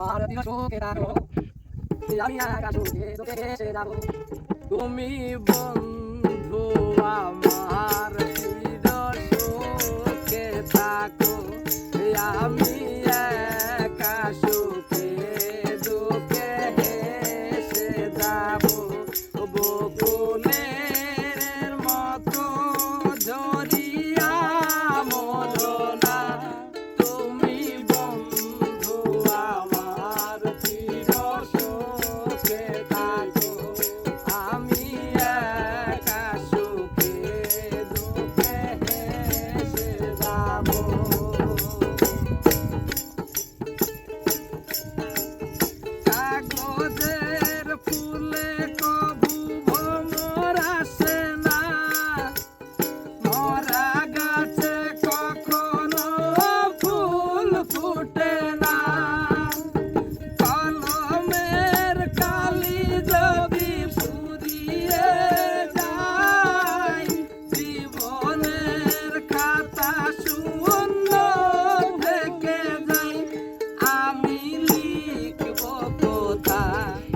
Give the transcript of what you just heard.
আর দিন শোকে থাকো আমি একা সুখে তোকে এসে যাবো তুমি বন্ধু আমার চির সুখে থাকো আমি একা সুখে দুঃখে হেসে যাবো বকুলের মতো ঝরিয়া মরনা তুমি বন্ধু আমার চির সুখে থাকো আমি একা সুখে দুঃখে হেসে যাবো কাগজের ফুলে কবু ভ্রমর আসে না মরা গাছে কখনো ফুল ফুটে না কলমের কালি যদি ফুরিয়ে যায় জীবনের খাতা শূন্য থেকে যায় আমি লিখব কোথায়